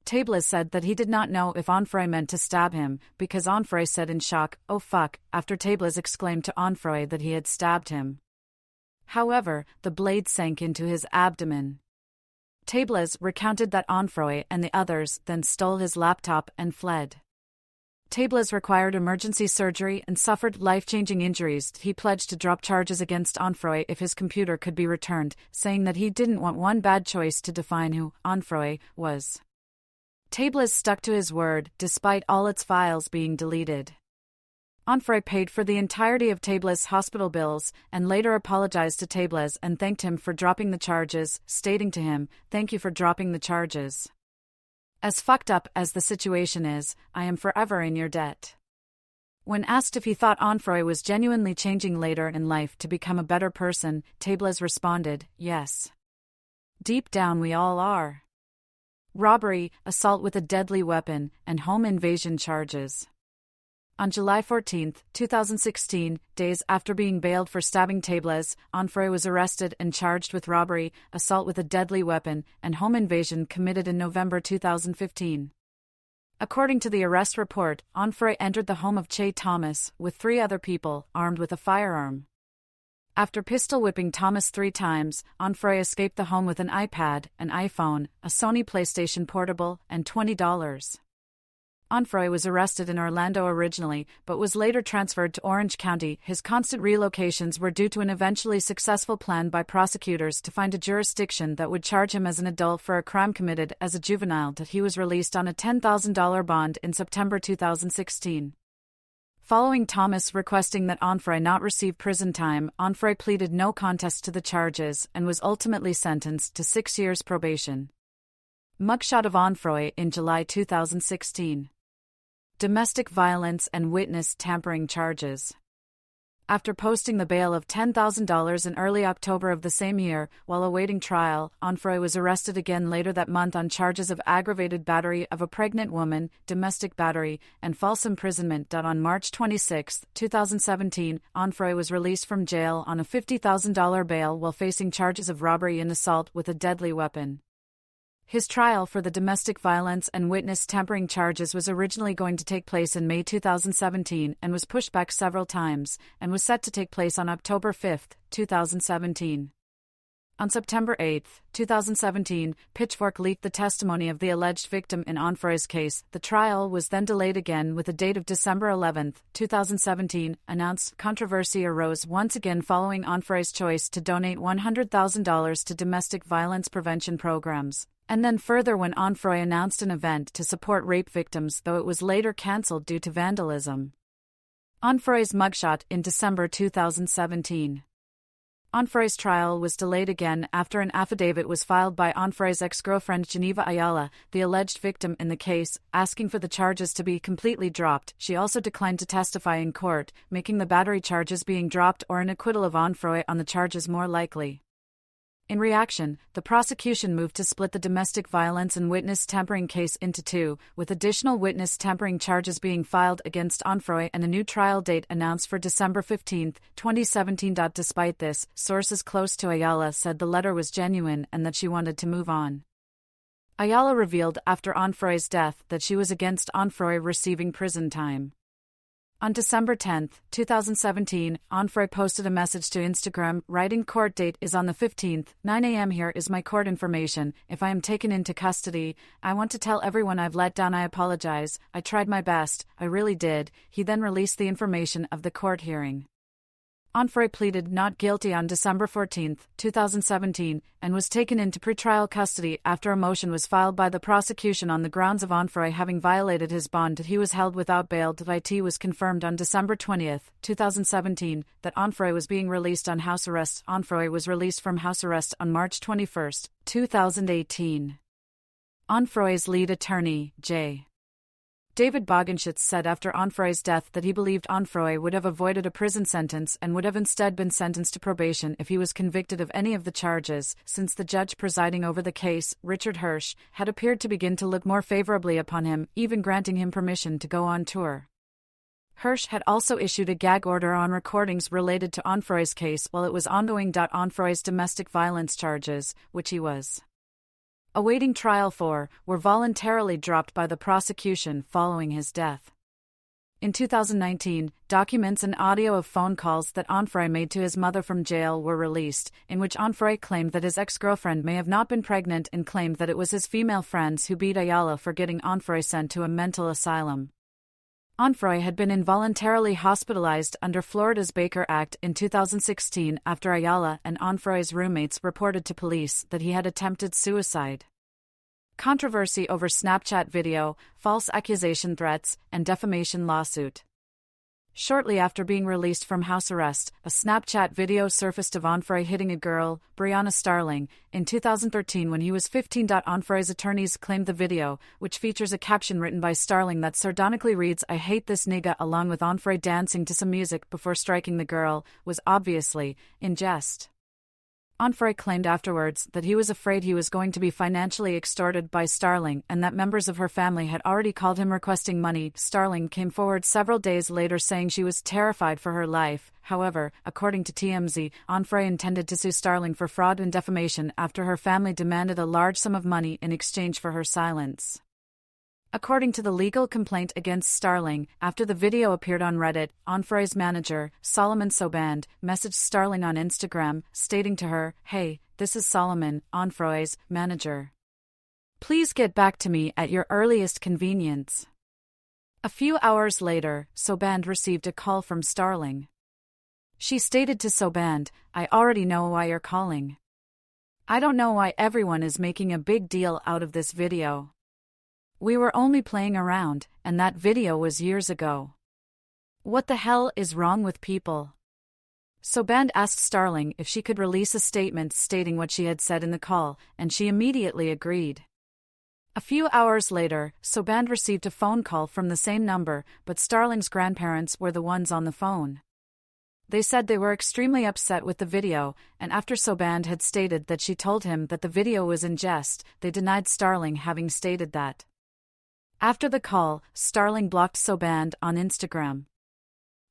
Tables said that he did not know if Onfroy meant to stab him, because Onfroy said in shock, "Oh fuck," after Tables exclaimed to Onfroy that he had stabbed him. However, the blade sank into his abdomen. Tables recounted that Onfroy and the others then stole his laptop and fled. Tables required emergency surgery and suffered life-changing injuries. He pledged to drop charges against Onfroy if his computer could be returned, saying that he didn't want one bad choice to define who Onfroy was. Teblis stuck to his word, despite all its files being deleted. Onfroy paid for the entirety of Teblis' hospital bills, and later apologized to Teblis and thanked him for dropping the charges, stating to him, "Thank you for dropping the charges. As fucked up as the situation is, I am forever in your debt." When asked if he thought Onfroy was genuinely changing later in life to become a better person, Teblis responded, "Yes. Deep down we all are." Robbery, assault with a deadly weapon, and home invasion charges. On July 14, 2016, days after being bailed for stabbing Teblis, Onfroy was arrested and charged with robbery, assault with a deadly weapon, and home invasion committed in November 2015. According to the arrest report, Onfroy entered the home of Che Thomas with 3 other people, armed with a firearm. After pistol whipping Thomas 3 times, Onfroy escaped the home with an iPad, an iPhone, a Sony PlayStation Portable, and $20. Onfroy was arrested in Orlando originally, but was later transferred to Orange County. His constant relocations were due to an eventually successful plan by prosecutors to find a jurisdiction that would charge him as an adult for a crime committed as a juvenile. That he was released on a $10,000 bond in September 2016. Following Thomas requesting that Onfroy not receive prison time, Onfroy pleaded no contest to the charges and was ultimately sentenced to 6 years probation. Mugshot of Onfroy in July 2016. Domestic violence and witness tampering charges. After posting the bail of $10,000 in early October of the same year, while awaiting trial, Onfroy was arrested again later that month on charges of aggravated battery of a pregnant woman, domestic battery, and false imprisonment. On March 26, 2017, Onfroy was released from jail on a $50,000 bail while facing charges of robbery and assault with a deadly weapon. His trial for the domestic violence and witness tampering charges was originally going to take place in May 2017 and was pushed back several times, and was set to take place on October 5, 2017. On September 8, 2017, Pitchfork leaked the testimony of the alleged victim in Onfroy's case. The trial was then delayed again with a date of December 11, 2017, announced. Controversy arose once again following Onfroy's choice to donate $100,000 to domestic violence prevention programs. And then further when Onfroy announced an event to support rape victims, though it was later cancelled due to vandalism. Onfroy's mugshot in December 2017. Onfroy's trial was delayed again after an affidavit was filed by Onfroy's ex-girlfriend Geneva Ayala, the alleged victim in the case, asking for the charges to be completely dropped. She also declined to testify in court, making the battery charges being dropped or an acquittal of Onfroy on the charges more likely. In reaction, the prosecution moved to split the domestic violence and witness tampering case into 2, with additional witness tampering charges being filed against Onfroy and a new trial date announced for December 15, 2017. Despite this, sources close to Ayala said the letter was genuine and that she wanted to move on. Ayala revealed after Onfroy's death that she was against Onfroy receiving prison time. On December 10, 2017, Onfroy posted a message to Instagram, writing, "Court date is on the 15th, 9 a.m. Here is my court information. If I am taken into custody, I want to tell everyone I've let down. I apologize. I tried my best. I really did." He then released the information of the court hearing. Onfroy pleaded not guilty on December 14, 2017, and was taken into pretrial custody after a motion was filed by the prosecution on the grounds of Onfroy having violated his bond. He was held without bail. It was confirmed on December 20, 2017, that Onfroy was being released on house arrest. Onfroy was released from house arrest on March 21, 2018. Onfroy's lead attorney, J. David Bogenschutz said after Onfroy's death that he believed Onfroy would have avoided a prison sentence and would have instead been sentenced to probation if he was convicted of any of the charges, since the judge presiding over the case, Richard Hirsch, had appeared to begin to look more favorably upon him, even granting him permission to go on tour. Hirsch had also issued a gag order on recordings related to Onfroy's case while it was ongoing. Onfroy's domestic violence charges, which he was awaiting trial for, were voluntarily dropped by the prosecution following his death. In 2019, documents and audio of phone calls that Onfroy made to his mother from jail were released, in which Onfroy claimed that his ex-girlfriend may have not been pregnant and claimed that it was his female friends who beat Ayala for getting Onfroy sent to a mental asylum. Onfroy had been involuntarily hospitalized under Florida's Baker Act in 2016 after Ayala and Onfroy's roommates reported to police that he had attempted suicide. Controversy over Snapchat video, false accusation threats, and defamation lawsuit. Shortly after being released from house arrest, a Snapchat video surfaced of Onfroy hitting a girl, Brianna Starling, in 2013 when he was 15. Onfroy's attorneys claimed the video, which features a caption written by Starling that sardonically reads, "I hate this nigga," along with Onfroy dancing to some music before striking the girl, was obviously in jest. Onfroy claimed afterwards that he was afraid he was going to be financially extorted by Starling and that members of her family had already called him requesting money. Starling came forward several days later saying she was terrified for her life. However, according to TMZ, Onfroy intended to sue Starling for fraud and defamation after her family demanded a large sum of money in exchange for her silence. According to the legal complaint against Starling, after the video appeared on Reddit, Onfroy's manager, Solomon Soband, messaged Starling on Instagram, stating to her, "Hey, this is Solomon, Onfroy's manager. Please get back to me at your earliest convenience." A few hours later, Soband received a call from Starling. She stated to Soband, "I already know why you're calling. I don't know why everyone is making a big deal out of this video. We were only playing around, and that video was years ago. What the hell is wrong with people?" Soband asked Starling if she could release a statement stating what she had said in the call, and she immediately agreed. A few hours later, Soband received a phone call from the same number, but Starling's grandparents were the ones on the phone. They said they were extremely upset with the video, and after Soband had stated that she told him that the video was in jest, they denied Starling having stated that. After the call, Starling blocked Soband on Instagram.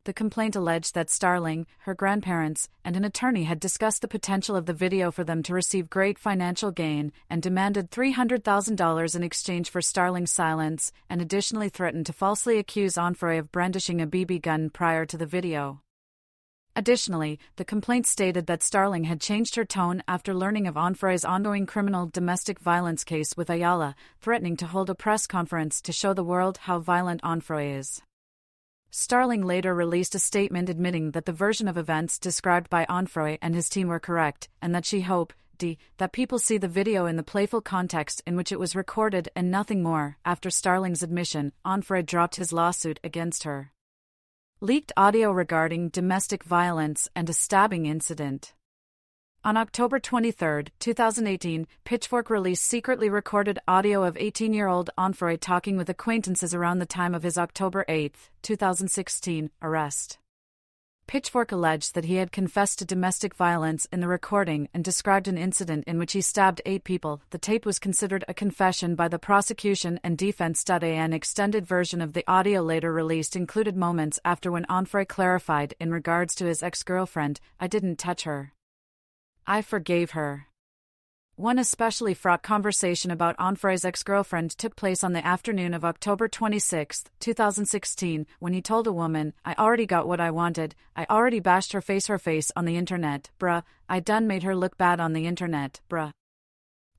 The complaint alleged that Starling, her grandparents, and an attorney had discussed the potential of the video for them to receive great financial gain and demanded $300,000 in exchange for Starling's silence, and additionally threatened to falsely accuse Onfroy of brandishing a BB gun prior to the video. Additionally, the complaint stated that Starling had changed her tone after learning of Onfroy's ongoing criminal domestic violence case with Ayala, threatening to hold a press conference to show the world how violent Onfroy is. Starling later released a statement admitting that the version of events described by Onfroy and his team were correct, and that she hoped that people see the video in the playful context in which it was recorded and nothing more. After Starling's admission, Onfroy dropped his lawsuit against her. Leaked audio regarding domestic violence and a stabbing incident. On October 23, 2018, Pitchfork released secretly recorded audio of 18-year-old Onfroy talking with acquaintances around the time of his October 8, 2016, arrest. Pitchfork alleged that he had confessed to domestic violence in the recording and described an incident in which he stabbed 8 people. The tape was considered a confession by the prosecution and defense. An extended version of the audio later released included moments after when Onfroy clarified in regards to his ex-girlfriend, "I didn't touch her. I forgave her." One especially fraught conversation about Onfroy's ex-girlfriend took place on the afternoon of October 26, 2016, when he told a woman, "I already got what I wanted, I already bashed her face on the internet, bruh, I done made her look bad on the internet, bruh."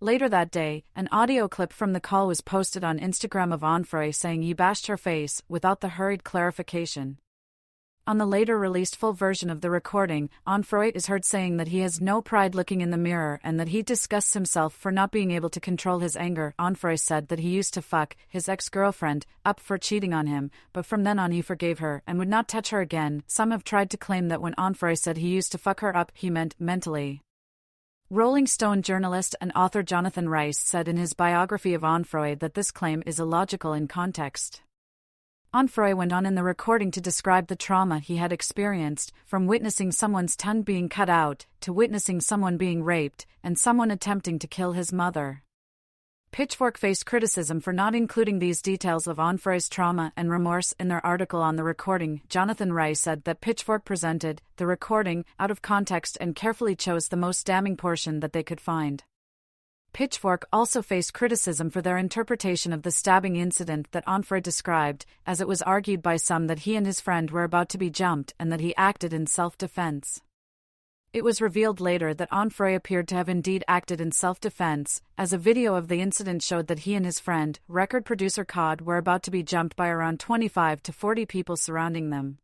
Later that day, an audio clip from the call was posted on Instagram of Onfroy saying he bashed her face, without the hurried clarification. On the later released full version of the recording, Onfroy is heard saying that he has no pride looking in the mirror and that he disgusts himself for not being able to control his anger. Onfroy said that he used to fuck his ex-girlfriend up for cheating on him, but from then on he forgave her and would not touch her again. Some have tried to claim that when Onfroy said he used to fuck her up, he meant mentally. Rolling Stone journalist and author Jonathan Rice said in his biography of Onfroy that this claim is illogical in context. Onfroy went on in the recording to describe the trauma he had experienced, from witnessing someone's tongue being cut out, to witnessing someone being raped, and someone attempting to kill his mother. Pitchfork faced criticism for not including these details of Onfroy's trauma and remorse in their article on the recording. Jonathan Rice said that Pitchfork presented the recording out of context and carefully chose the most damning portion that they could find. Pitchfork also faced criticism for their interpretation of the stabbing incident that Onfroy described, as it was argued by some that he and his friend were about to be jumped and that he acted in self-defense. It was revealed later that Onfroy appeared to have indeed acted in self-defense, as a video of the incident showed that he and his friend, record producer Cod, were about to be jumped by around 25 to 40 people surrounding them.